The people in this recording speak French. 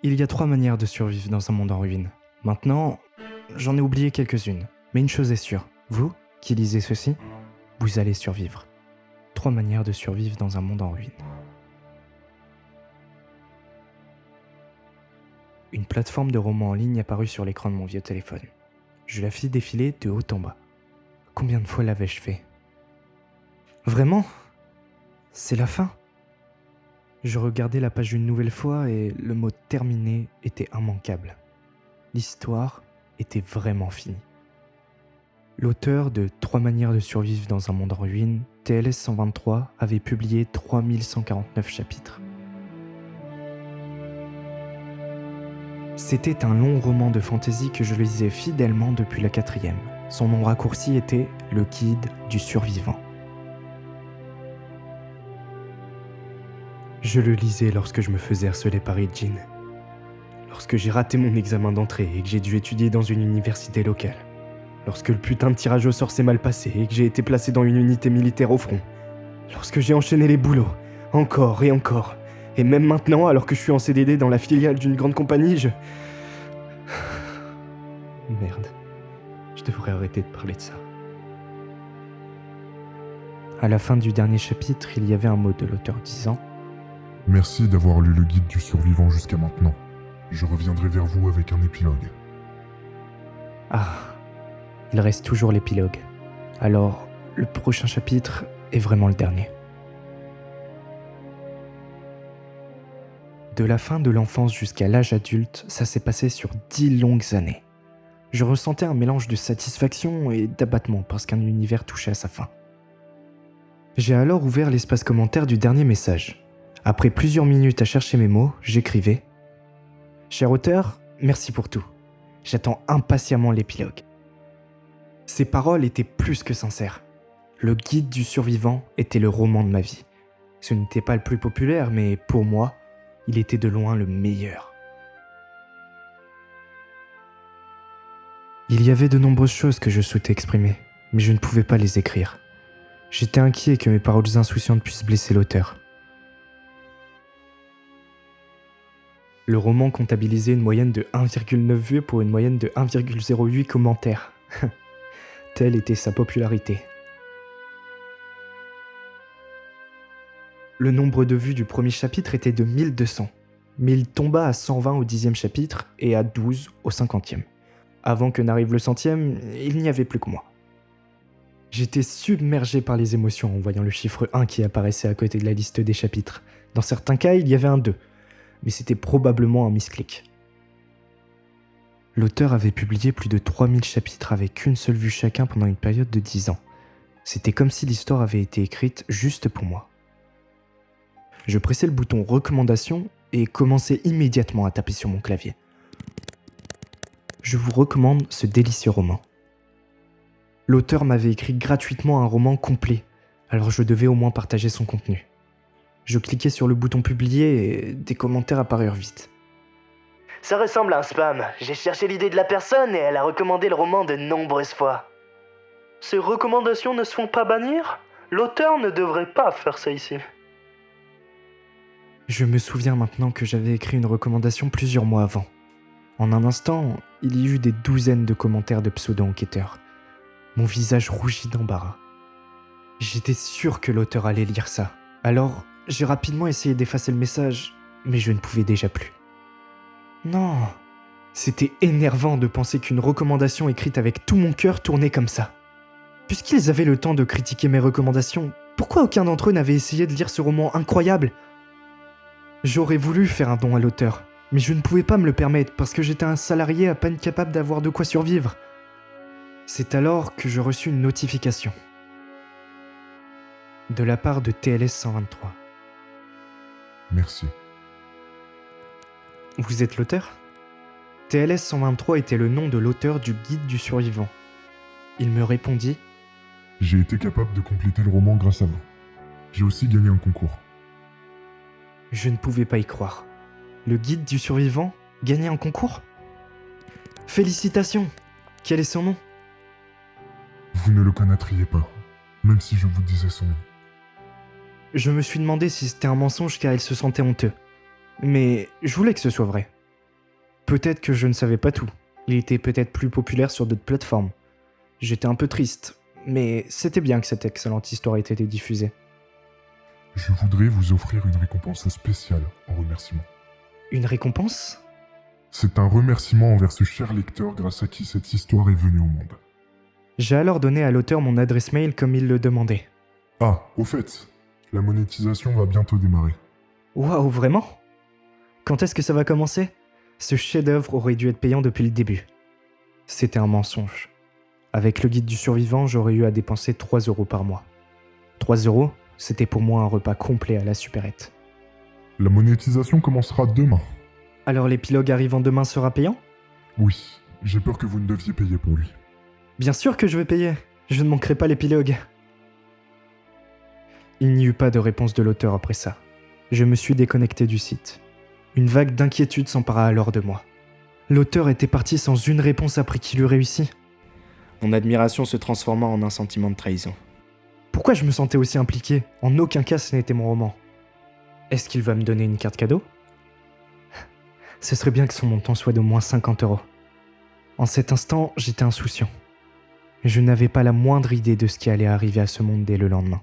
Il y a 3 manières de survivre dans un monde en ruine. Maintenant, j'en ai oublié quelques-unes. Mais une chose est sûre, vous, qui lisez ceci, vous allez survivre. 3 manières de survivre dans un monde en ruine. Une plateforme de romans en ligne apparut sur l'écran de mon vieux téléphone. Je la fis défiler de haut en bas. Combien de fois l'avais-je fait ? Vraiment ? C'est la fin ? Je regardais la page une nouvelle fois et le mot « terminé » était immanquable. L'histoire était vraiment finie. L'auteur de 3 manières de survivre dans un monde en ruine, TLS 123, avait publié 3149 chapitres. C'était un long roman de fantasy que je lisais fidèlement depuis la 4e. Son nom raccourci était « Le Guide du Survivant ». Je le lisais lorsque je me faisais harceler par Eugene. Lorsque j'ai raté mon examen d'entrée et que j'ai dû étudier dans une université locale. Lorsque le putain de tirage au sort s'est mal passé et que j'ai été placé dans une unité militaire au front. Lorsque j'ai enchaîné les boulots, encore et encore. Et même maintenant, alors que je suis en CDD dans la filiale d'une grande compagnie, Merde. Je devrais arrêter de parler de ça. À la fin du dernier chapitre, il y avait un mot de l'auteur disant « Merci d'avoir lu le guide du survivant jusqu'à maintenant. Je reviendrai vers vous avec un épilogue. » Ah, il reste toujours l'épilogue. Alors, le prochain chapitre est vraiment le dernier. De la fin de l'enfance jusqu'à l'âge adulte, ça s'est passé sur 10 longues années. Je ressentais un mélange de satisfaction et d'abattement parce qu'un univers touchait à sa fin. J'ai alors ouvert l'espace commentaire du dernier message. Après plusieurs minutes à chercher mes mots, j'écrivais « Cher auteur, merci pour tout. J'attends impatiemment l'épilogue. » Ces paroles étaient plus que sincères. Le guide du survivant était le roman de ma vie. Ce n'était pas le plus populaire, mais pour moi, il était de loin le meilleur. Il y avait de nombreuses choses que je souhaitais exprimer, mais je ne pouvais pas les écrire. J'étais inquiet que mes paroles insouciantes puissent blesser l'auteur. Le roman comptabilisait une moyenne de 1,9 vues pour une moyenne de 1,08 commentaires. Telle était sa popularité. Le nombre de vues du premier chapitre était de 1200, mais il tomba à 120 au 10e chapitre et à 12 au 50e. Avant que n'arrive le 100e, il n'y avait plus que moi. J'étais submergé par les émotions en voyant le chiffre 1 qui apparaissait à côté de la liste des chapitres. Dans certains cas, il y avait un 2, mais c'était probablement un misclick. L'auteur avait publié plus de 3000 chapitres avec une seule vue chacun pendant une période de 10 ans. C'était comme si l'histoire avait été écrite juste pour moi. Je pressais le bouton « Recommandation » et commençais immédiatement à taper sur mon clavier. Je vous recommande ce délicieux roman. L'auteur m'avait écrit gratuitement un roman complet, alors je devais au moins partager son contenu. Je cliquais sur le bouton « Publier » et des commentaires apparurent vite. Ça ressemble à un spam. J'ai cherché l'idée de la personne et elle a recommandé le roman de nombreuses fois. Ces recommandations ne se font pas bannir ? L'auteur ne devrait pas faire ça ici. Je me souviens maintenant que j'avais écrit une recommandation plusieurs mois avant. En un instant, il y eut des douzaines de commentaires de pseudo-enquêteurs. Mon visage rougit d'embarras. J'étais sûr que l'auteur allait lire ça. Alors, j'ai rapidement essayé d'effacer le message, mais je ne pouvais déjà plus. Non, c'était énervant de penser qu'une recommandation écrite avec tout mon cœur tournait comme ça. Puisqu'ils avaient le temps de critiquer mes recommandations, pourquoi aucun d'entre eux n'avait essayé de lire ce roman incroyable ? J'aurais voulu faire un don à l'auteur, mais je ne pouvais pas me le permettre parce que j'étais un salarié à peine capable d'avoir de quoi survivre. C'est alors que je reçus une notification. De la part de TLS 123. Merci. Vous êtes l'auteur ? TLS 123 était le nom de l'auteur du guide du survivant. Il me répondit « J'ai été capable de compléter le roman grâce à vous. J'ai aussi gagné un concours. » Je ne pouvais pas y croire. Le guide du survivant gagnait un concours ? Félicitations ! Quel est son nom ? Vous ne le connaîtriez pas, même si je vous disais son nom. Je me suis demandé si c'était un mensonge car il se sentait honteux. Mais je voulais que ce soit vrai. Peut-être que je ne savais pas tout. Il était peut-être plus populaire sur d'autres plateformes. J'étais un peu triste, mais c'était bien que cette excellente histoire ait été diffusée. Je voudrais vous offrir une récompense spéciale en remerciement. Une récompense ? C'est un remerciement envers ce cher lecteur grâce à qui cette histoire est venue au monde. J'ai alors donné à l'auteur mon adresse mail comme il le demandait. Ah, au fait, la monétisation va bientôt démarrer. Waouh, vraiment ? Quand est-ce que ça va commencer ? Ce chef-d'œuvre aurait dû être payant depuis le début. C'était un mensonge. Avec le guide du survivant, j'aurais eu à dépenser 3 € par mois. 3 €, c'était pour moi un repas complet à la supérette. La monétisation commencera demain. Alors l'épilogue arrivant demain sera payant ? Oui, j'ai peur que vous ne deviez payer pour lui. Bien sûr que je vais payer. Je ne manquerai pas l'épilogue. Il n'y eut pas de réponse de l'auteur après ça. Je me suis déconnecté du site. Une vague d'inquiétude s'empara alors de moi. L'auteur était parti sans une réponse après qu'il eut réussi. Mon admiration se transforma en un sentiment de trahison. Pourquoi je me sentais aussi impliqué ? En aucun cas ce n'était mon roman. Est-ce qu'il va me donner une carte cadeau ? Ce serait bien que son montant soit d'au moins 50 €. En cet instant, j'étais insouciant. Je n'avais pas la moindre idée de ce qui allait arriver à ce monde dès le lendemain.